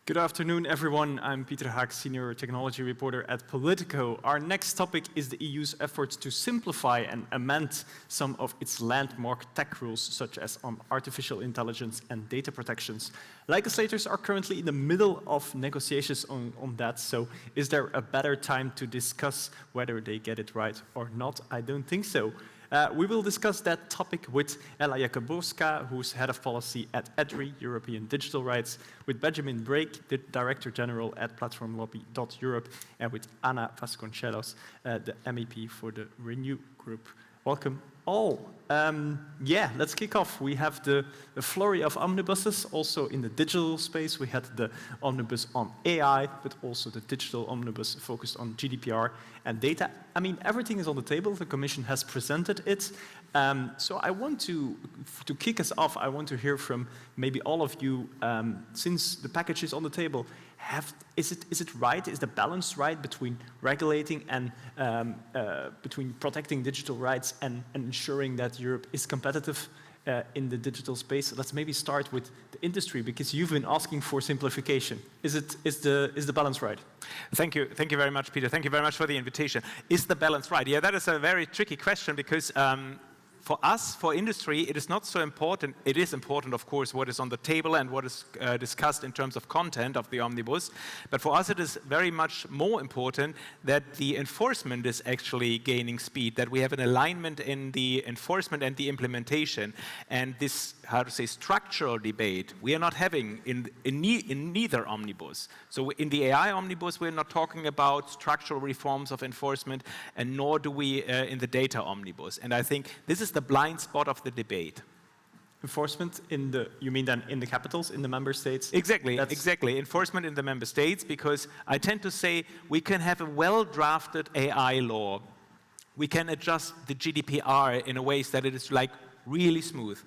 Good afternoon, everyone. I'm Pieter Haak, Senior Technology Reporter at Politico. Our next topic is the EU's efforts to simplify and amend some of its landmark tech rules, such as on artificial intelligence and data protections. Legislators are currently in the middle of negotiations on that, so is there a better time to discuss whether they get it right or not? I don't think so. We will discuss that topic with Ella Jakubowska, who's Head of Policy at EDRI, European Digital Rights, with Benjamin Brake, the Director General at PlatformLobby.Europe, and with Anna Vasconcelos, the MEP for the Renew Group. Welcome all. Let's kick off. We have the flurry of omnibuses. Also in the digital space, we had the omnibus on AI, but also the digital omnibus focused on GDPR and data. I mean, everything is on the table. The Commission has presented it. So I want to kick us off, I want to hear from maybe all of you, since the package is on the table, is it right? Is the balance right between regulating and between protecting digital rights and ensuring that Europe is competitive in the digital space? Let's maybe start with the industry, because you've been asking for simplification. Is the balance right? Thank you very much, Peter. Thank you very much for the invitation. Is the balance right? Yeah, that is a very tricky question, because for us, for industry, it is not so important. It is important, of course, what is on the table and what is discussed in terms of content of the omnibus. But for us, it is very much more important that the enforcement is actually gaining speed, that we have an alignment in the enforcement and the implementation. And this, how to say, structural debate, we are not having in neither omnibus. So in the AI omnibus, we're not talking about structural reforms of enforcement, and nor do we in the data omnibus. And I think this is the blind spot of the debate. Enforcement you mean then in the capitals, in the member states? Exactly. Enforcement in the member states, because I tend to say we can have a well-drafted AI law. We can adjust the GDPR in a way that it is like really smooth.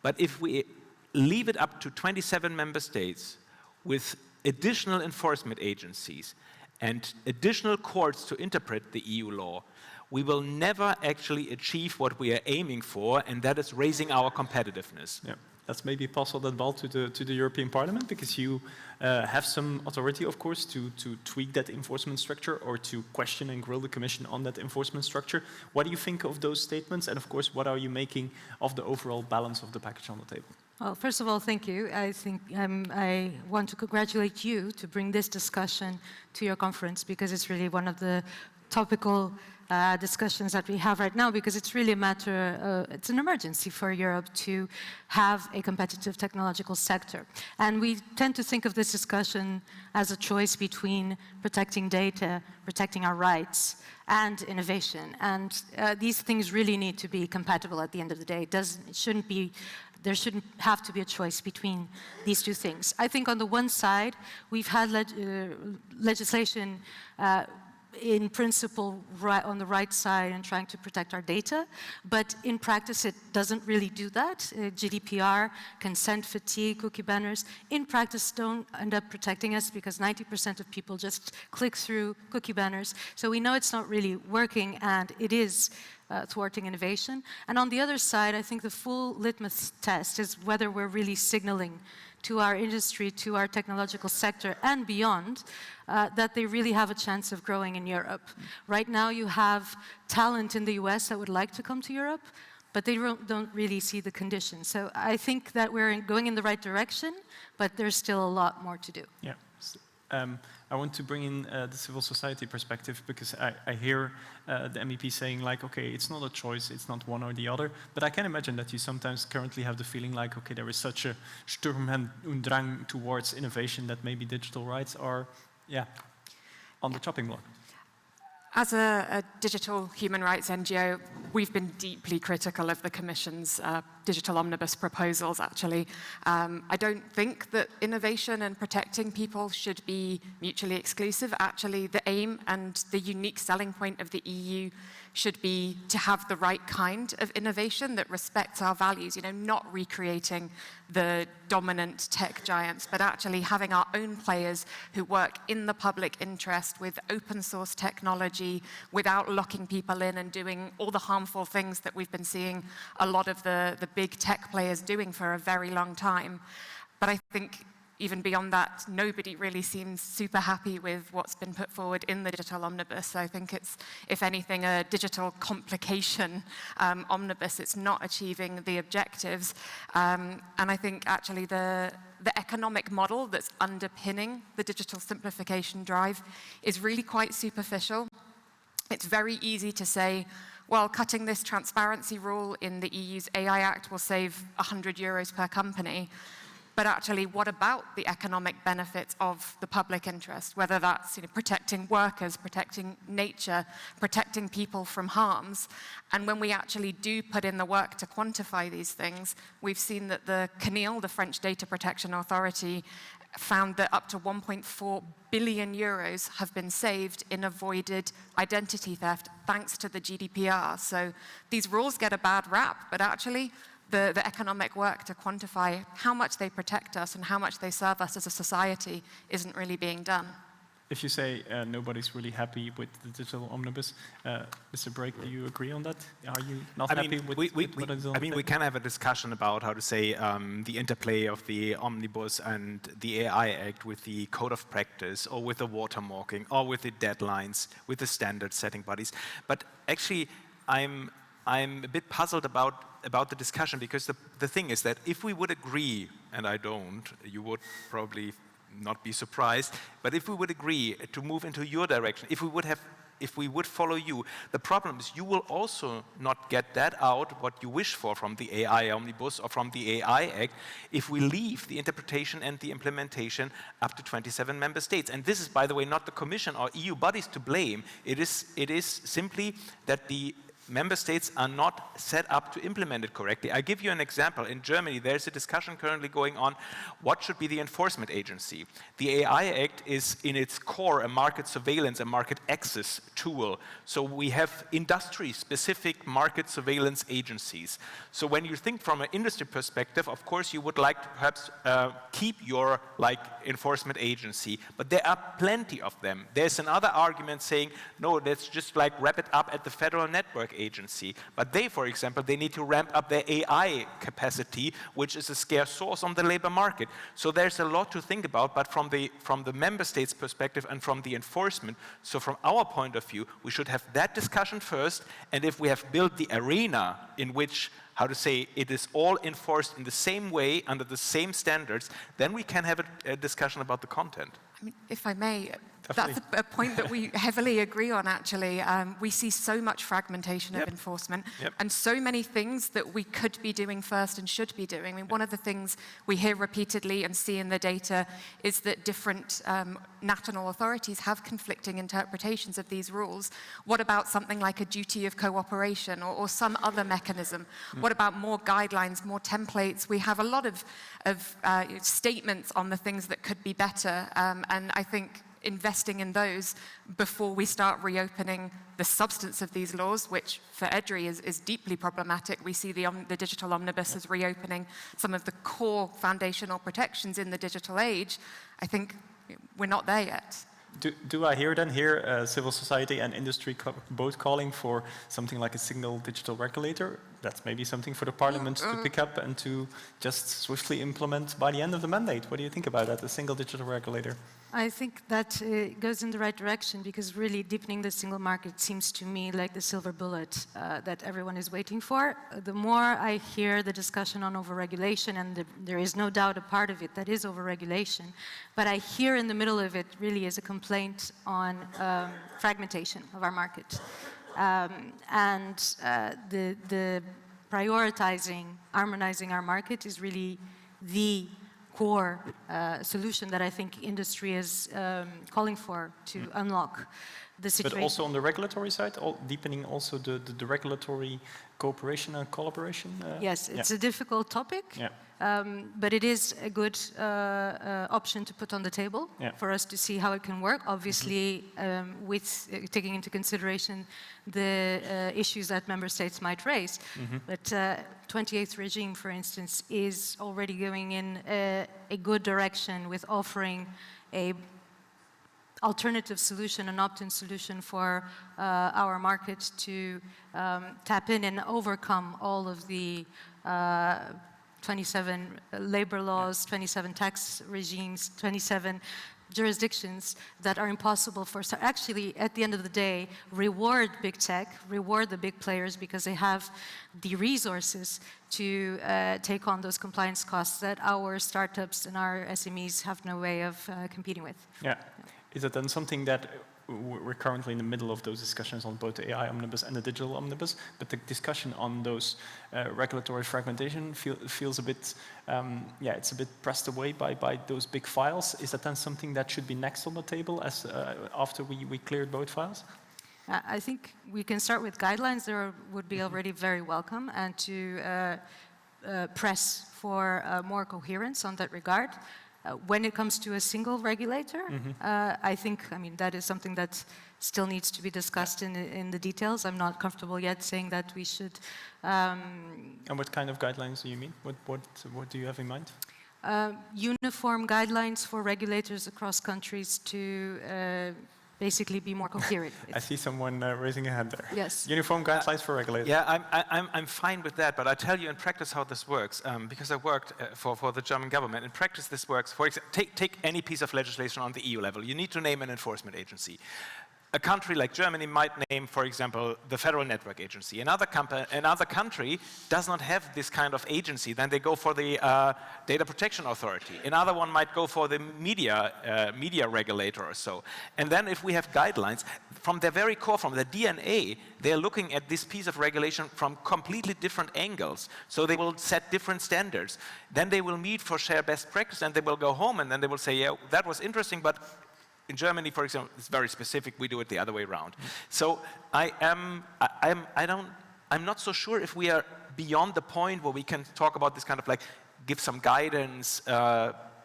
But if we leave it up to 27 member states with additional enforcement agencies and additional courts to interpret the EU law, we will never actually achieve what we are aiming for, and that is raising our competitiveness. Yeah. Let's maybe pass on that ball to the European Parliament, because you have some authority, of course, to tweak that enforcement structure or to question and grill the Commission on that enforcement structure. What do you think of those statements? And of course, what are you making of the overall balance of the package on the table? Well, first of all, thank you. I think I want to congratulate you to bring this discussion to your conference, because it's really one of the topical discussions that we have right now, because it's really a matter, it's an emergency for Europe to have a competitive technological sector. And we tend to think of this discussion as a choice between protecting data, protecting our rights, and innovation. And these things really need to be compatible at the end of the day. There shouldn't have to be a choice between these two things. I think on the one side, we've had legislation in principle on the right side and trying to protect our data, but in practice it doesn't really do that. GDPR, consent fatigue, cookie banners, in practice don't end up protecting us, because 90% of people just click through cookie banners. So we know it's not really working, and it is thwarting innovation. And on the other side, I think the full litmus test is whether we're really signaling to our industry, to our technological sector and beyond, that they really have a chance of growing in Europe. Right now you have talent in the US that would like to come to Europe, but they don't really see the conditions. So I think that we're going in the right direction, but there's still a lot more to do. Yeah. I want to bring in the civil society perspective, because I hear the MEP saying like, okay, it's not a choice, it's not one or the other, but I can imagine that you sometimes currently have the feeling like, okay, there is such a Sturm und Drang towards innovation that maybe digital rights are, on the chopping block. As a digital human rights NGO, we've been deeply critical of the Commission's digital omnibus proposals, actually. I don't think that innovation and protecting people should be mutually exclusive. Actually, the aim and the unique selling point of the EU should be to have the right kind of innovation that respects our values, not recreating the dominant tech giants, but actually having our own players who work in the public interest with open source technology without locking people in and doing all the harmful things that we've been seeing a lot of the big tech players doing for a very long time. But I think even beyond that, nobody really seems super happy with what's been put forward in the digital omnibus. So I think it's, if anything, a digital complication omnibus. It's not achieving the objectives. And I think actually the economic model that's underpinning the digital simplification drive is really quite superficial. It's very easy to say, well, cutting this transparency rule in the EU's AI Act will save €100 per company. But actually, what about the economic benefits of the public interest, whether that's protecting workers, protecting nature, protecting people from harms? And when we actually do put in the work to quantify these things, we've seen that the CNIL, the French Data Protection Authority, found that up to €1.4 billion have been saved in avoided identity theft thanks to the GDPR. So these rules get a bad rap, but actually the economic work to quantify how much they protect us and how much they serve us as a society isn't really being done. If you say nobody's really happy with the digital omnibus, Mr. Brake, do you agree on that? Are you not happy with what is on the table? We can have a discussion about how to say the interplay of the omnibus and the AI Act with the code of practice, or with the watermarking, or with the deadlines, with the standard setting bodies. But actually, I'm a bit puzzled about the discussion, because the thing is that if we would agree, and I don't, you would probably not be surprised, but if we would agree to move into your direction, if we would follow you, the problem is you will also not get that out, what you wish for, from the AI Omnibus or from the AI Act, if we leave the interpretation and the implementation up to 27 member states. And this is, by the way, not the Commission or EU bodies to blame. It is simply that the member states are not set up to implement it correctly. I give you an example. In Germany, there's a discussion currently going on, what should be the enforcement agency? The AI Act is in its core a market surveillance, a market access tool. So we have industry-specific market surveillance agencies. So when you think from an industry perspective, of course, you would like to perhaps keep your enforcement agency, but there are plenty of them. There's another argument saying, no, let's just wrap it up at the Federal Network Agency. But they, for example, they need to ramp up their AI capacity, which is a scarce source on the labor market. So there's a lot to think about, but from the member states' perspective and from the enforcement, so from our point of view, we should have that discussion first, and if we have built the arena in which, how to say, it is all enforced in the same way, under the same standards, then we can have a discussion about the content. I mean, if I may, Definitely. that's a point that we heavily agree on, actually. We see so much fragmentation of enforcement and so many things that we could be doing first and should be doing. I mean, one of the things we hear repeatedly and see in the data is that different national authorities have conflicting interpretations of these rules. What about something like a duty of cooperation or some other mechanism? What about more guidelines, more templates? We have a lot of statements on the things that could be better, and I think investing in those before we start reopening the substance of these laws, which for EDRI is deeply problematic. We see the digital omnibus as reopening some of the core foundational protections in the digital age. I think we're not there yet. Do I hear civil society and industry both calling for something like a single digital regulator? That's maybe something for the Parliament to pick up and to just swiftly implement by the end of the mandate. What do you think about that, a single digital regulator? I think that goes in the right direction, because really deepening the single market seems to me like the silver bullet that everyone is waiting for. The more I hear the discussion on overregulation, and there is no doubt a part of it that is overregulation, but I hear in the middle of it really is a complaint on fragmentation of our market. The prioritizing, harmonizing our market is really the core solution that I think industry is calling for to unlock the situation. But also on the regulatory side, deepening also the regulatory cooperation and collaboration? Yes, it's a difficult topic, but it is a good option to put on the table for us to see how it can work, obviously with taking into consideration the issues that member states might raise. But 28th regime, for instance, is already going in a good direction with offering a alternative solution, an opt-in solution for our market to tap in and overcome all of the 27 labor laws, 27 tax regimes, 27 jurisdictions that are impossible for, so actually at the end of the day, reward big tech, reward the big players because they have the resources to take on those compliance costs that our startups and our SMEs have no way of competing with. Yeah. Is that then something that we're currently in the middle of those discussions on both the AI omnibus and the digital omnibus, but the discussion on those regulatory fragmentation feels a bit, it's a bit pressed away by those big files. Is that then something that should be next on the table as after we cleared both files? I think we can start with guidelines. They would be already very welcome, and to press for more coherence on that regard. When it comes to a single regulator, I think, that is something that still needs to be discussed in the details. I'm not comfortable yet saying that we should. And what kind of guidelines do you mean? What do you have in mind? Uniform guidelines for regulators across countries to basically be more coherent. I see someone raising a hand there. Yes. Uniform guidelines for regulators. Yeah, I'm fine with that, but I tell you in practice how this works, because I worked for the German government. In practice, this works. For example, take any piece of legislation on the EU level. You need to name an enforcement agency. A country like Germany might name, for example, the Federal Network Agency. Another country does not have this kind of agency. Then they go for the Data Protection Authority. Another one might go for the media regulator or so. And then if we have guidelines, from their very core, from their DNA, they're looking at this piece of regulation from completely different angles. So they will set different standards. Then they will meet for share best practice, and they will go home, and then they will say, yeah, that was interesting, but in Germany, for example, it's very specific. We do it the other way around. So I'm not so sure if we are beyond the point where we can talk about this kind of like give some guidance,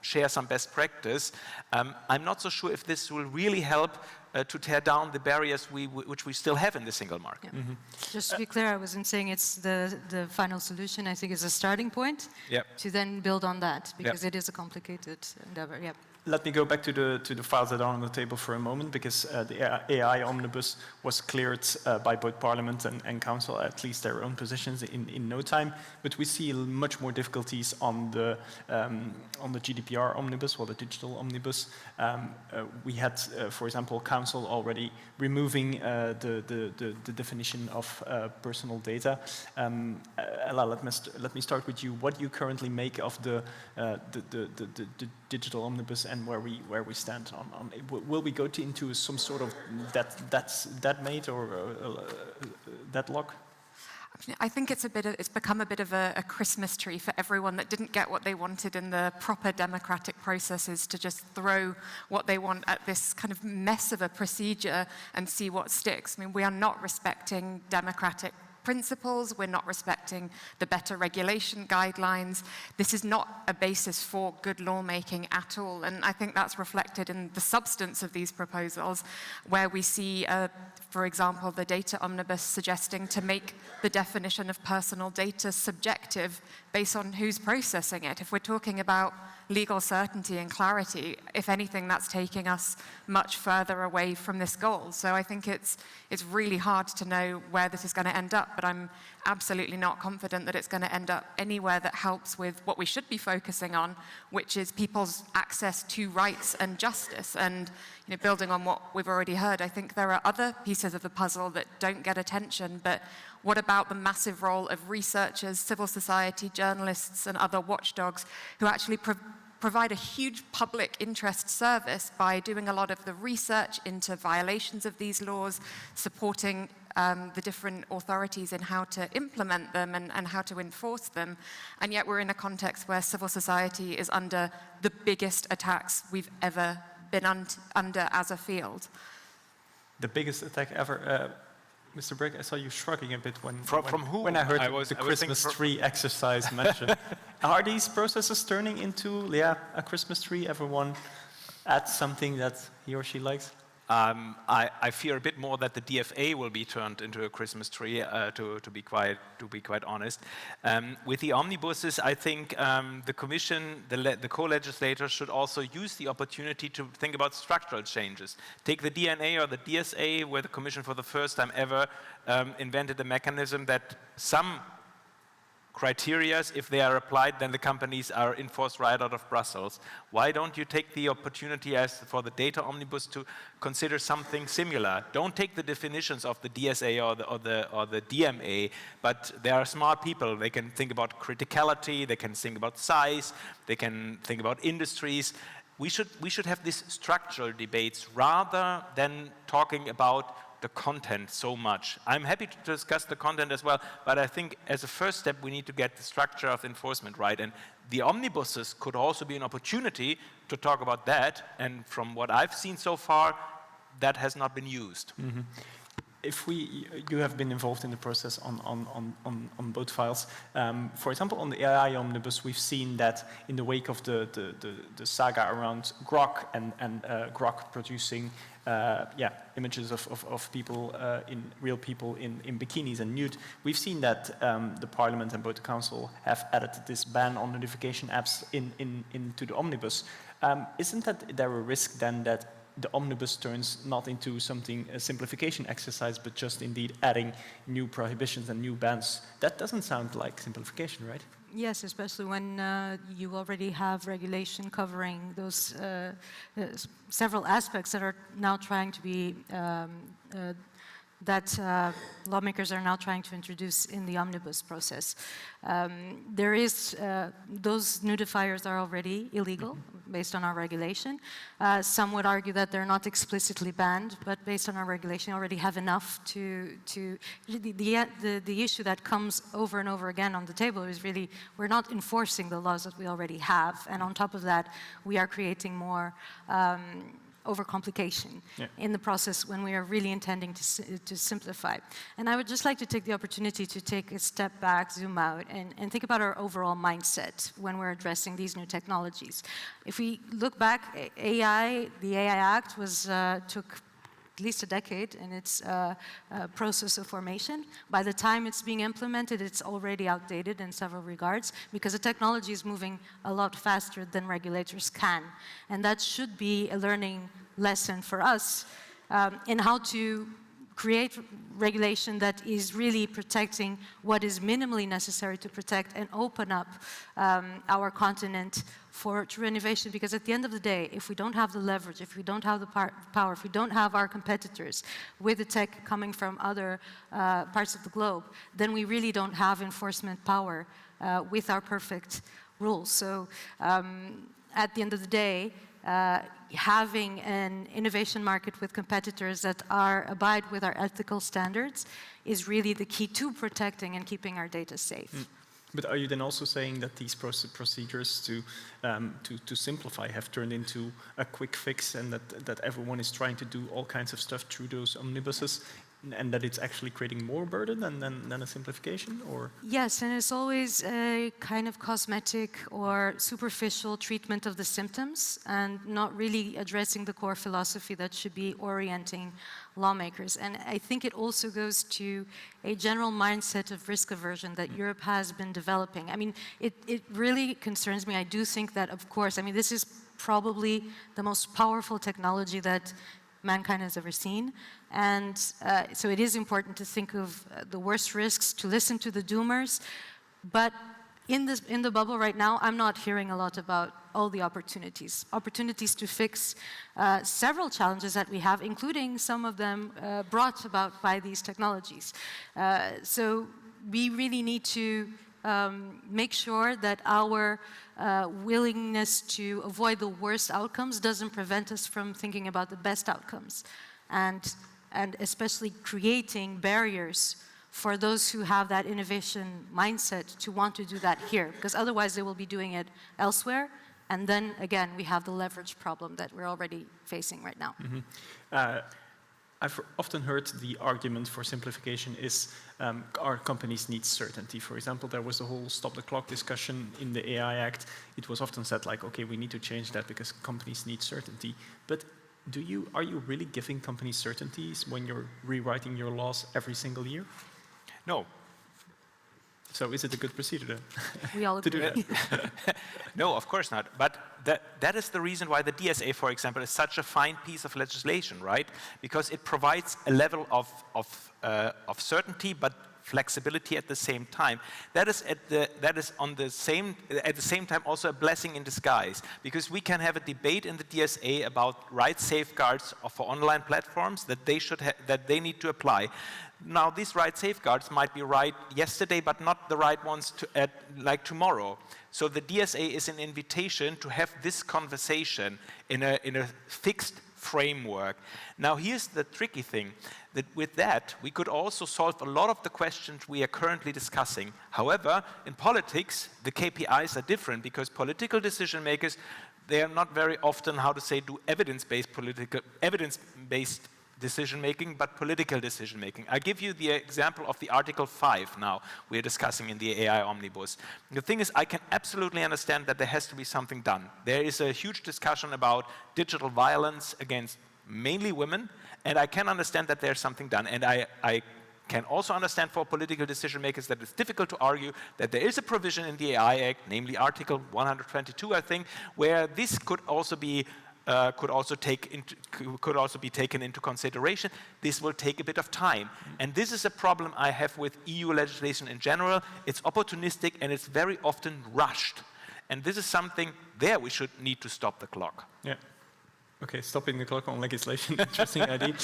share some best practice. I'm not so sure if this will really help to tear down the barriers which we still have in the single market. Yeah. Just to be clear, I wasn't saying it's the final solution. I think it's a starting point to then build on that, because it is a complicated endeavor. Yep. Let me go back to the files that are on the table for a moment, because the AI omnibus was cleared by both Parliament and Council, at least their own positions, in no time. But we see much more difficulties on the GDPR omnibus, or the digital omnibus. We had, for example, Council already removing the definition of personal data. Ella, let me start with you. What do you currently make of the digital omnibus and where we stand on will we go into some sort of that mate or deadlock? I think it's become a bit of a Christmas tree for everyone that didn't get what they wanted in the proper democratic processes, to just throw what they want at this kind of mess of a procedure and see what sticks. We are not respecting democratic principles, we're not respecting the better regulation guidelines. This is not a basis for good lawmaking at all, and I think that's reflected in the substance of these proposals, where we see, for example, the data omnibus suggesting to make the definition of personal data subjective based on who's processing it. If we're talking about legal certainty and clarity, if anything, that's taking us much further away from this goal. So I think it's really hard to know where this is going to end up, but I'm absolutely not confident that it's going to end up anywhere that helps with what we should be focusing on, which is people's access to rights and justice. And building on what we've already heard, I think there are other pieces of the puzzle that don't get attention, but what about the massive role of researchers, civil society, journalists, and other watchdogs who actually provide a huge public interest service by doing a lot of the research into violations of these laws, supporting the different authorities in how to implement them and how to enforce them. And yet we're in a context where civil society is under the biggest attacks we've ever been under as a field. The biggest attack ever. Mr. Brick, I saw you shrugging a bit when who? When I heard the Christmas tree exercise mentioned. Are these processes turning into a Christmas tree? Everyone adds something that he or she likes? I fear a bit more that the DFA will be turned into a Christmas tree, to be quite honest. With the omnibuses, I think the Commission, the co-legislators, should also use the opportunity to think about structural changes. Take the DNA or the DSA, where the Commission for the first time ever invented a mechanism that some criteria, if they are applied, then the companies are enforced right out of Brussels. Why don't you take the opportunity as for the data omnibus to consider something similar? Don't take the definitions of the DSA or the DMA, but there are smart people. They can think about criticality, they can think about size, they can think about industries. We should have these structural debates rather than talking about the content so much. I'm happy to discuss the content as well, but I think as a first step we need to get the structure of enforcement right, and the omnibuses could also be an opportunity to talk about that, and from what I've seen so far, that has not been used. Mm-hmm. You have been involved in the process on both files. For example, on the AI omnibus, we've seen that in the wake of the saga around Grok and Grok producing images of people, real people in bikinis and nude, we've seen that the Parliament and both the Council have added this ban on notification apps into the omnibus. Isn't there a risk then that the omnibus turns not into a simplification exercise, but just indeed adding new prohibitions and new bans? That doesn't sound like simplification, right? Yes, especially when you already have regulation covering those several aspects that are now trying to be lawmakers are now trying to introduce in the omnibus process. Those notifiers are already illegal based on our regulation. Some would argue that they're not explicitly banned, but based on our regulation already have enough the issue that comes over and over again on the table is really we're not enforcing the laws that we already have, and on top of that we are creating more overcomplication in the process when we are really intending to simplify. And I would just like to take the opportunity to take a step back, zoom out, and think about our overall mindset when we're addressing these new technologies. If we look back, the AI Act took at least a decade in its process of formation. By the time it's being implemented, it's already outdated in several regards because the technology is moving a lot faster than regulators can. And that should be a learning lesson for us in how to create regulation that is really protecting what is minimally necessary to protect and open up our continent for true innovation, because at the end of the day, if we don't have the leverage, if we don't have the power, if we don't have our competitors with the tech coming from other parts of the globe, then we really don't have enforcement power with our perfect rules. So at the end of the day, having an innovation market with competitors that abide with our ethical standards is really the key to protecting and keeping our data safe. But are you then also saying that these procedures to simplify have turned into a quick fix, and that everyone is trying to do all kinds of stuff through those omnibuses, and that it's actually creating more burden than a simplification? Or? Yes, and it's always a kind of cosmetic or superficial treatment of the symptoms and not really addressing the core philosophy that should be orienting lawmakers. And I think it also goes to a general mindset of risk aversion that Europe has been developing. I mean, it really concerns me. I do think that, of course, I mean, this is probably the most powerful technology that mankind has ever seen. And so it is important to think of the worst risks, to listen to the doomers. But in the bubble right now, I'm not hearing a lot about all the opportunities to fix several challenges that we have, including some of them brought about by these technologies. So we really need to make sure that our willingness to avoid the worst outcomes doesn't prevent us from thinking about the best outcomes, and especially creating barriers for those who have that innovation mindset to want to do that here, because otherwise they will be doing it elsewhere, and then again we have the leverage problem that we're already facing right now. Mm-hmm. I've often heard the argument for simplification is our companies need certainty. For example, there was a whole stop the clock discussion in the AI Act. It was often said like, okay, we need to change that because companies need certainty. But are you really giving companies certainties when you're rewriting your laws every single year? No. So is it a good procedure then? We all agree. To do that? No, of course not. But that is the reason why the DSA, for example, is such a fine piece of legislation, right? Because it provides a level of certainty, but flexibility at the same time. That is at the same time also a blessing in disguise, because we can have a debate in the DSA about right safeguards for online platforms that they need to apply. Now, these right safeguards might be right yesterday, but not the right ones like tomorrow. So the DSA is an invitation to have this conversation in a fixed framework. Now, here's the tricky thing, that with that, we could also solve a lot of the questions we are currently discussing. However, in politics, the KPIs are different, because political decision makers, they are not very often, do evidence-based decision-making, but political decision-making. I give you the example of the Article 5 now we're discussing in the AI Omnibus. The thing is, I can absolutely understand that there has to be something done. There is a huge discussion about digital violence against mainly women, and I can understand that there's something done. And I can also understand for political decision makers that it's difficult to argue that there is a provision in the AI Act, namely Article 122, I think, where this could also be taken into consideration. This will take a bit of time. And this is a problem I have with EU legislation in general. It's opportunistic and it's very often rushed. And this is something there we should need to stop the clock. Yeah. Okay, stopping the clock on legislation, interesting idea.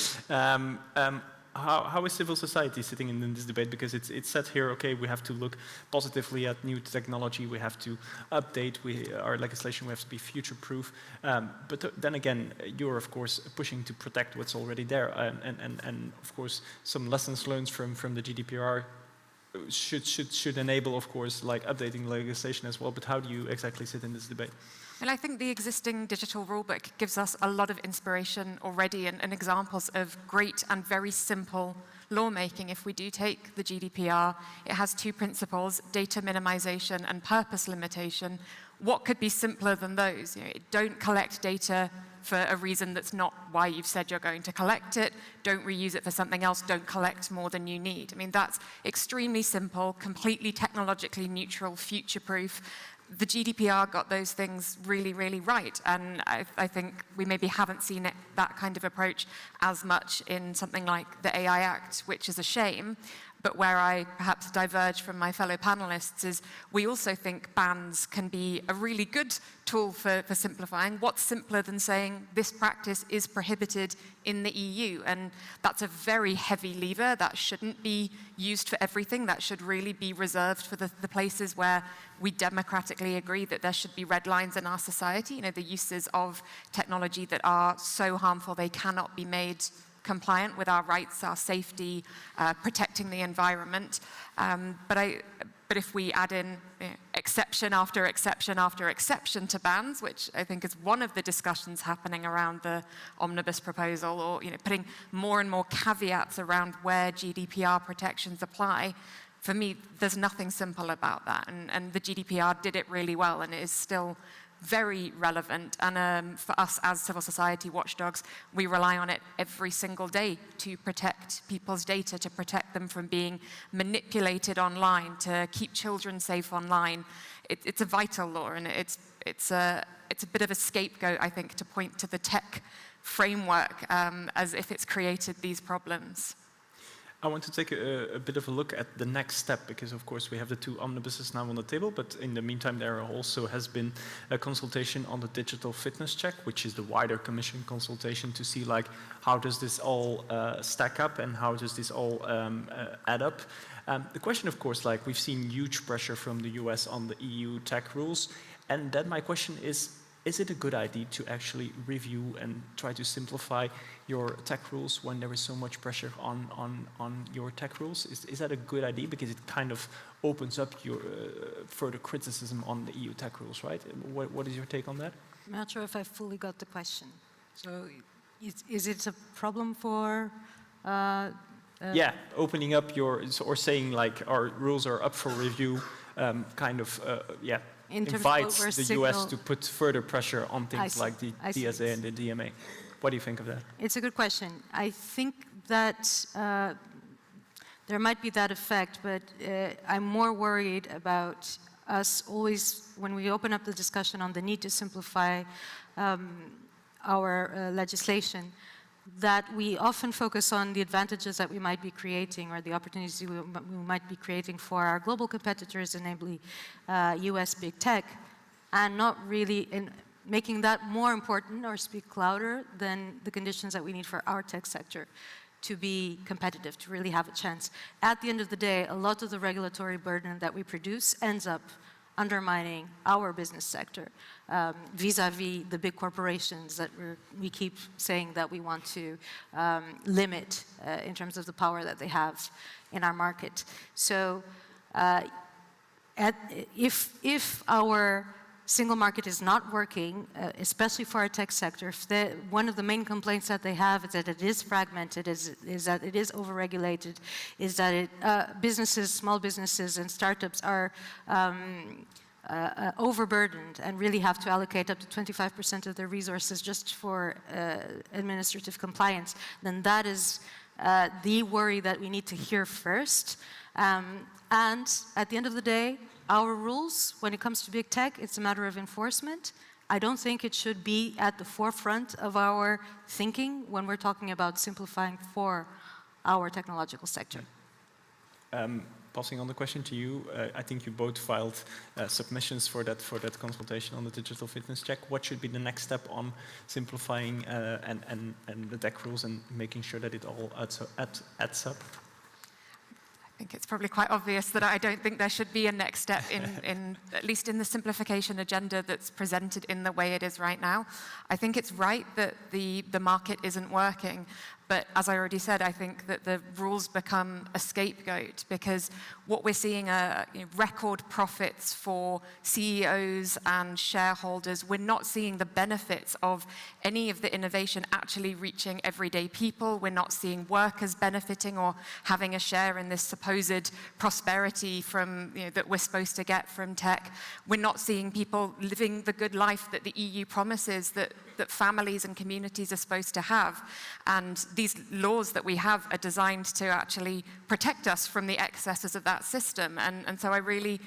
How is civil society sitting in this debate? Because it's said here, okay, we have to look positively at new technology, we have to update our legislation, we have to be future-proof. But then again, you're of course pushing to protect what's already there, and of course some lessons learned from the GDPR should enable, of course, like updating legislation as well. But how do you exactly sit in this debate? Well, I think the existing digital rulebook gives us a lot of inspiration already and examples of great and very simple lawmaking. If we do take the GDPR, it has two principles, data minimization and purpose limitation. What could be simpler than those? Don't collect data for a reason that's not why you've said you're going to collect it. Don't reuse it for something else. Don't collect more than you need. I mean, that's extremely simple, completely technologically neutral, future-proof. The GDPR got those things really, really right, and I think we maybe haven't seen that kind of approach as much in something like the AI Act, which is a shame. But where I perhaps diverge from my fellow panelists is we also think bans can be a really good tool for simplifying. What's simpler than saying this practice is prohibited in the EU? And that's a very heavy lever. That shouldn't be used for everything. That should really be reserved for the places where we democratically agree that there should be red lines in our society. The uses of technology that are so harmful they cannot be made compliant with our rights, our safety, protecting the environment. But if we add in exception after exception after exception to bans, which I think is one of the discussions happening around the omnibus proposal, or putting more and more caveats around where GDPR protections apply, for me, there's nothing simple about that. And the GDPR did it really well, and it is still very relevant. And for us as civil society watchdogs, we rely on it every single day to protect people's data, to protect them from being manipulated online, to keep children safe online. It's a vital law, and it's a bit of a scapegoat, I think, to point to the tech framework as if it's created these problems. I want to take a bit of a look at the next step, because of course we have the two omnibuses now on the table, but in the meantime there also has been a consultation on the digital fitness check, which is the wider Commission consultation to see like how does this all stack up and how does this all add up. The question, of course, like we've seen huge pressure from the US on the EU tech rules, and then my question is it a good idea to actually review and try to simplify your tech rules when there is so much pressure on your tech rules? Is that a good idea? Because it kind of opens up your further criticism on the EU tech rules, right? What is your take on that? I'm not sure if I fully got the question. So is it a problem for... yeah, opening up or saying like our rules are up for review, yeah, invites the US to put further pressure on things like the DSA and the DMA. What do you think of that? It's a good question. I think that there might be that effect, but I'm more worried about us always, when we open up the discussion on the need to simplify our legislation, that we often focus on the advantages that we might be creating or the opportunities we might be creating for our global competitors, and namely US big tech, and not really in making that more important or speak louder than the conditions that we need for our tech sector to be competitive, to really have a chance. At the end of the day, a lot of the regulatory burden that we produce ends up undermining our business sector vis-a-vis the big corporations that we keep saying that we want to limit in terms of the power that they have in our market. So if our single market is not working, especially for our tech sector, one of the main complaints that they have is that it is fragmented, is that it is overregulated, is that businesses, small businesses and startups are overburdened and really have to allocate up to 25% of their resources just for administrative compliance, then that is the worry that we need to hear first. And at the end of the day, our rules, when it comes to big tech, it's a matter of enforcement. I don't think it should be at the forefront of our thinking when we're talking about simplifying for our technological sector. Passing on the question to you, I think you both filed submissions for that consultation on the digital fitness check. What should be the next step on simplifying and the tech rules and making sure that it all adds up? I think it's probably quite obvious that I don't think there should be a next step in at least in the simplification agenda that's presented in the way it is right now. I think it's right that the market isn't working, but as I already said, I think that the rules become a scapegoat because what we're seeing are record profits for CEOs and shareholders. We're not seeing the benefits of any of the innovation actually reaching everyday people. We're not seeing workers benefiting or having a share in this supposed prosperity from, that we're supposed to get from tech. We're not seeing people living the good life that the EU promises that families and communities are supposed to have. And these laws that we have are designed to actually protect us from the excesses of that system. And so I really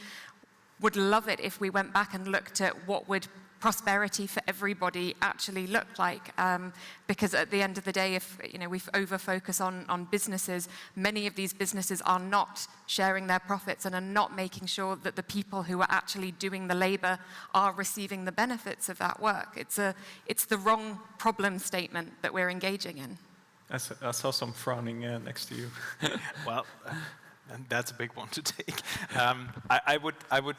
would love it if we went back and looked at what would prosperity for everybody actually look like. Because at the end of the day, if we over-focus on businesses, many of these businesses are not sharing their profits and are not making sure that the people who are actually doing the labor are receiving the benefits of that work. It's the wrong problem statement that we're engaging in. I saw some frowning next to you. Well, that's a big one to take. I would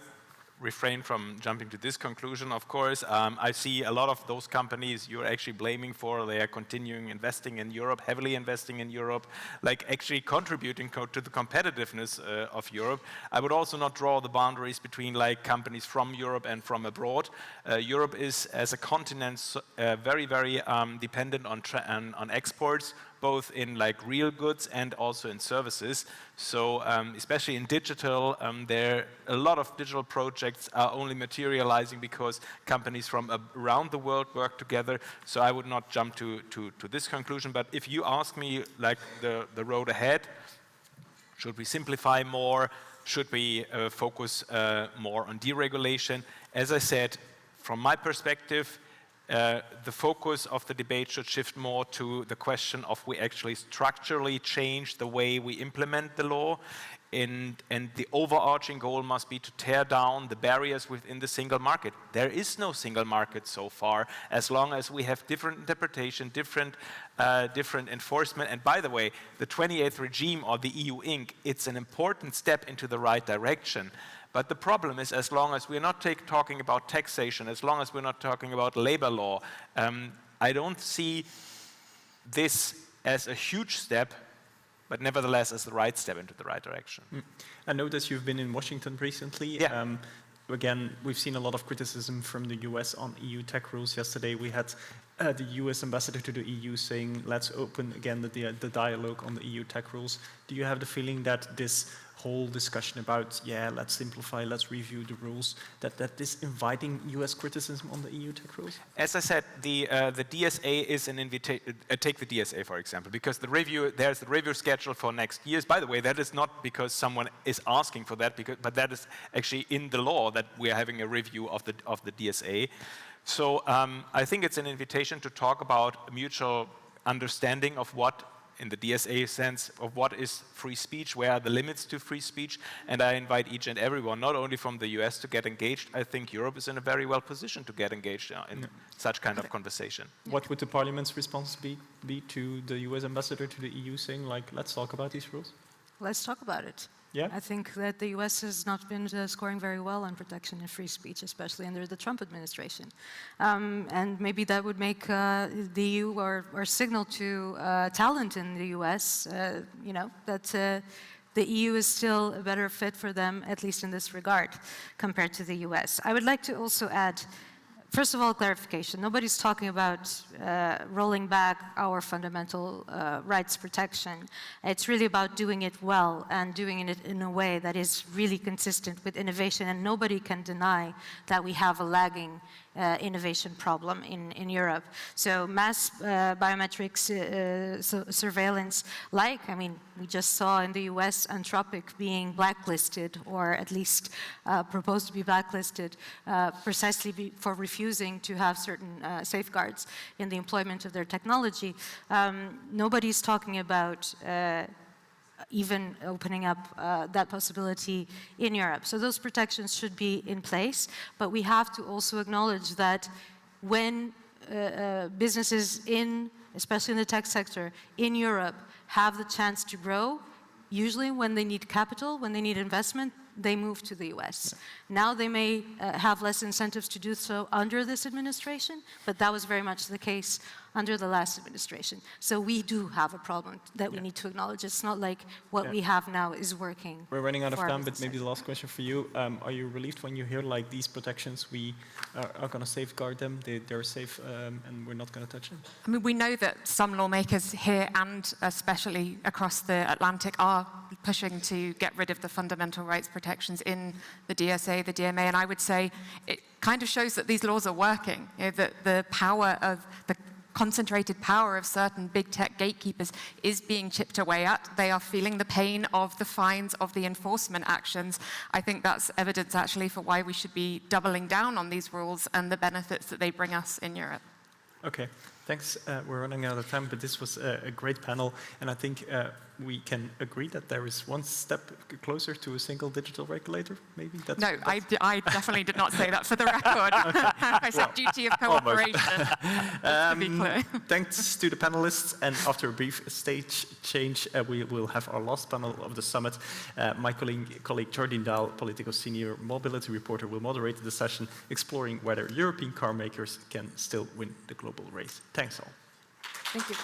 refrain from jumping to this conclusion, of course. I see a lot of those companies you're actually blaming for, they are continuing investing in Europe, heavily investing in Europe, like actually contributing to the competitiveness of Europe. I would also not draw the boundaries between like companies from Europe and from abroad. Europe is, as a continent, very, very dependent on exports, both in like real goods and also in services. So especially in digital, a lot of digital projects are only materializing because companies from around the world work together. So I would not jump to this conclusion. But if you ask me like the road ahead, should we simplify more? Should we focus more on deregulation? As I said, from my perspective, the focus of the debate should shift more to the question of we actually structurally change the way we implement the law, and the overarching goal must be to tear down the barriers within the single market. There is no single market so far, as long as we have different interpretation, different enforcement. And by the way, the 28th regime or the EU Inc., it's an important step into the right direction. But the problem is, as long as we're not talking about taxation, as long as we're not talking about labor law, I don't see this as a huge step, but nevertheless as the right step into the right direction. I know that you've been in Washington recently. Yeah. Again, we've seen a lot of criticism from the US on EU tech rules. Yesterday we had the US ambassador to the EU saying, let's open again the dialogue on the EU tech rules. Do you have the feeling that this whole discussion about, let's simplify, let's review the rules, that is inviting US criticism on the EU tech rules? As I said, the DSA is an invitation. Take the DSA, for example, because there's the review schedule for next year. By the way, that is not because someone is asking for that, but that is actually in the law that we are having a review of the DSA. So I think it's an invitation to talk about mutual understanding of what, in the DSA sense, of what is free speech, where are the limits to free speech, and I invite each and everyone, not only from the US, to get engaged. I think Europe is in a very well position to get engaged in such kind of conversation. What would the Parliament's response be to the US ambassador to the EU saying, like, let's talk about these rules? Let's talk about it. Yeah? I think that the US has not been scoring very well on protection and free speech, especially under the Trump administration. And maybe that would make the EU or signal to talent in the US, you know, that the EU is still a better fit for them, at least in this regard, compared to the US. I would like to also add, first of all, clarification. Nobody's talking about rolling back our fundamental rights protection. It's really about doing it well and doing it in a way that is really consistent with innovation. And nobody can deny that we have a lagging innovation problem in Europe. So mass biometrics surveillance, I mean, we just saw in the US Anthropic being blacklisted, or at least proposed to be blacklisted, precisely for refusing to have certain safeguards in the employment of their technology. Nobody's talking about even opening up that possibility in Europe. So those protections should be in place, but we have to also acknowledge that when businesses especially in the tech sector, in Europe, have the chance to grow, usually when they need capital, when they need investment, they move to the US. Now they may have less incentives to do so under this administration, but that was very much the case under the last administration. So we do have a problem that we need to acknowledge. It's not like what we have now is working. We're running out of time, but maybe the last question for you. Are you relieved when you hear like these protections, we are going to safeguard them, they're safe, and we're not going to touch them? I mean, we know that some lawmakers here and especially across the Atlantic are pushing to get rid of the fundamental rights protections in the DSA, the DMA, and I would say it kind of shows that these laws are working, you know, that the power of the concentrated power of certain big tech gatekeepers is being chipped away at. They are feeling the pain of the fines, of the enforcement actions. I think that's evidence actually for why we should be doubling down on these rules and the benefits that they bring us in Europe. Okay, thanks. We're running out of time, but this was a great panel, and I think we can agree that there is one step closer to a single digital regulator, maybe? I definitely did not say that, for the record. I said duty of cooperation, to be clear. Thanks to the panelists, and after a brief stage change, we will have our last panel of the summit. My colleague Jardine Dahl, Politico senior mobility reporter, will moderate the session, exploring whether European car makers can still win the global race. Thanks all. Thank you.